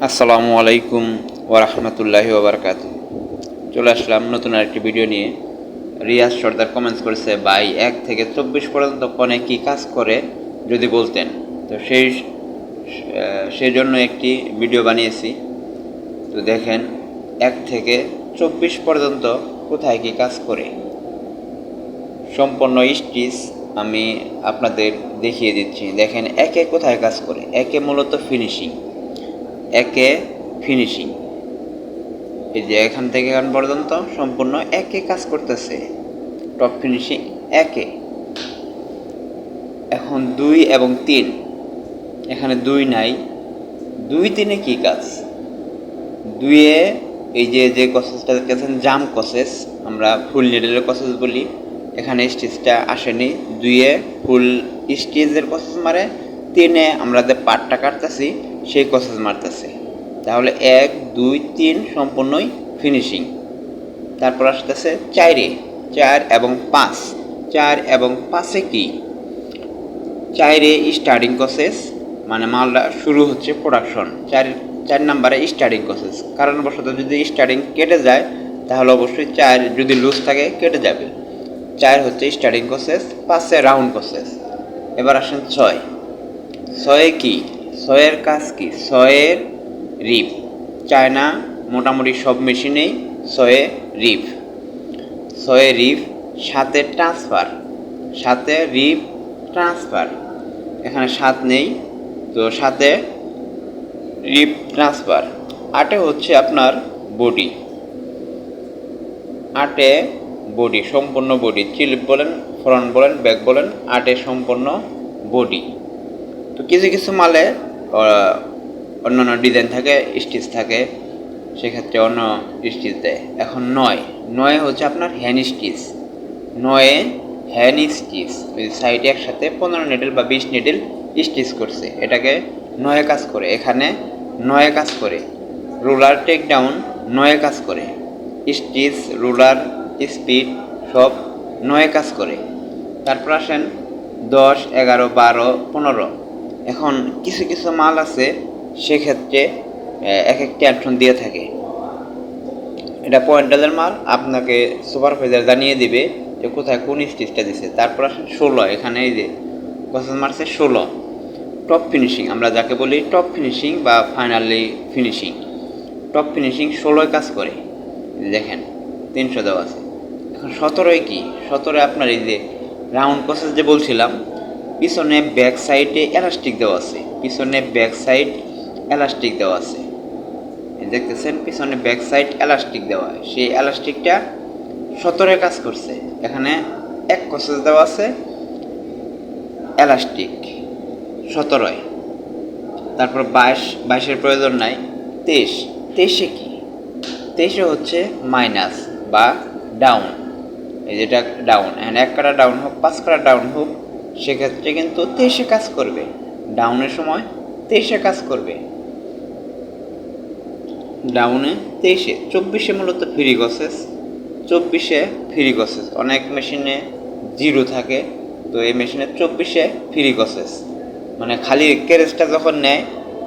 আসসালামু আলাইকুম ওরহমতুল্লাহি ওবরকাতুহু। চলে আসলাম নতুন আরেকটি ভিডিও নিয়ে। রিয়াজ সর্দার কমেন্টস করেছে, ভাই 1 থেকে 24 পর্যন্ত ফোনে কী কাজ করে যদি বলতেন। তো সেই জন্য একটি ভিডিও বানিয়েছি। তো দেখেন 1 থেকে 24 পর্যন্ত কোথায় কী কাজ করে সম্পূর্ণ স্টিচ আমি আপনাদের দেখিয়ে দিচ্ছি। দেখেন একে কোথায় কাজ করে। একে মূলত ফিনিশিং, এই যে এখান থেকে এখান পর্যন্ত সম্পূর্ণ একে কাজ করতেছে, টপ ফিনিশিং একে। এখন 2 এবং 3, এখানে 2 নাই, 2 3-এ কী কাজ? 2-এ এই যে প্রসেসটা দেখতেছেন জাম প্রসেস, আমরা ফুল নিডেলের প্রসেস বলি, এখানে স্টিচটা আসেনি। 2-এ ফুল স্টিচের প্রসেস মারে, 3-এ আমরা যে পার্টটা কাটতেছি সেই প্রসেস মারতেছে। তাহলে 1 2 3 সম্পূর্ণই ফিনিশিং। তারপর আসতেছে 4-এ, 4 এবং 5। 4 এবং 5-এ কি? 4-এ স্টার্টিং প্রসেস, মানে মালটা শুরু হচ্ছে প্রোডাকশন। 4 নাম্বারে স্টার্টিং প্রসেস। কারণবশত যদি স্টার্টিং কেটে যায় তাহলে অবশ্যই 4 যদি লুজ থাকে কেটে যাবে। 4 হচ্ছে স্টার্টিং প্রসেস, 5-এ রাউন্ড প্রসেস। এবার আসেন 6। 6-এ কি? 6-এর কাজ কি? 6-এর রিপ। চায়না মোটামুটি সব মেশিনেই 6-এ রিপ। 6-এ রিপ, 7-এ ট্রান্সফার। 7-এ রিপ ট্রান্সফার, এখানে 7 নেই, তো 7-এ রিপ ট্রান্সফার। 8-এ হচ্ছে আপনার বডি। 8-এ বডি, সম্পূর্ণ বডি, চিলিপ বলেন, ফ্রন্ট বলেন, ব্যাক বলেন, 8-এ সম্পূর্ণ বডি। তো কিছু কিছু মালে অন্যান্য ডিজাইন থাকে, স্টিচ থাকে, সেক্ষেত্রে অন্য স্টিচ দেয়। এখন 9 হচ্ছে আপনার হ্যান্ড স্টিচ। 9-এ হ্যান্ড স্টিচ, ওই সাইডে একসাথে 15 নিডেল বা 20 নিডেল স্টিচ করছে, এটাকে 9-এ কাজ করে। এখানে 9-এ কাজ করে। রুলার টেক ডাউন 9-এ কাজ করে। স্টিচ, রুলার, স্পিড সব 9-এ কাজ করে। তারপর আসেন 10 11 12 15। এখন কিছু কিছু মাল আছে, সেক্ষেত্রে এক একটা অপশন দিয়ে থাকে। এটা পয়েন্টালের মাল, আপনাকে সুপারভাইজার জানিয়ে দিবে যে কোথায় কোন স্টিচটা দিছে। তারপর আসেন 16, এখানে এই যে প্রসেস মারছে 16, টপ ফিনিশিং আমরা যাকে বলি, টপ ফিনিশিং বা ফাইনালি ফিনিশিং। টপ ফিনিশিং 16-এ কাজ করে, দেখেন 300 দেওয়া আছে। এখন 17-এ কি? 17-এ আপনার এই যে রাউন্ড প্রসেস যে বলছিলাম, পিছনে ব্যাক সাইডে এলাস্টিক দেওয়া আছে, পিছনে ব্যাক সাইড এলাস্টিক দেওয়া আছে, দেখতেছেন পিছনে ব্যাক সাইড এলাস্টিক দেওয়া, সেই এলাস্টিকটা 17-এ কাজ করছে। এখানে এক প্রসেস দেওয়া আছে এলাস্টিক 17-এ। তারপর 22-এর প্রয়োজন নাই। 23-এ কি? 23-এ হচ্ছে মাইনাস বা ডাউন, এই যেটা ডাউন, এখানে 1 কাটা ডাউন হোক 5 কাটা ডাউন হোক, সেক্ষেত্রে কিন্তু 23-এ কাজ করবে। ডাউনের সময় 23-এ কাজ করবে, ডাউনে 23-এ। 24-এ মূলত ফ্রি প্রসেস, 24-এ ফ্রি প্রসেস। অনেক মেশিনে 0 থাকে, তো এই মেশিনে 24-এ ফ্রি প্রসেস, মানে খালি ক্যারেজটা যখন নেয়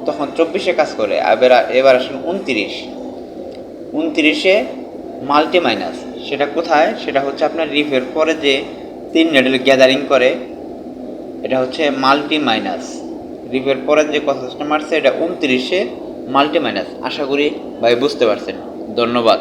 তখন 24-এ কাজ করে। এবার আসুন 29-এ মাল্টি মাইনাস। সেটা কোথায়? সেটা হচ্ছে আপনার রিফের পরে যে 3 নিডেল গ্যাদারিং করে, এটা হচ্ছে মাল্টি মাইনাস। রিফের পরে যে প্রসেসটা মারছে এটা 29-এ মাল্টি মাইনাস। আশা করি ভাই বুঝতে পারছেন। ধন্যবাদ।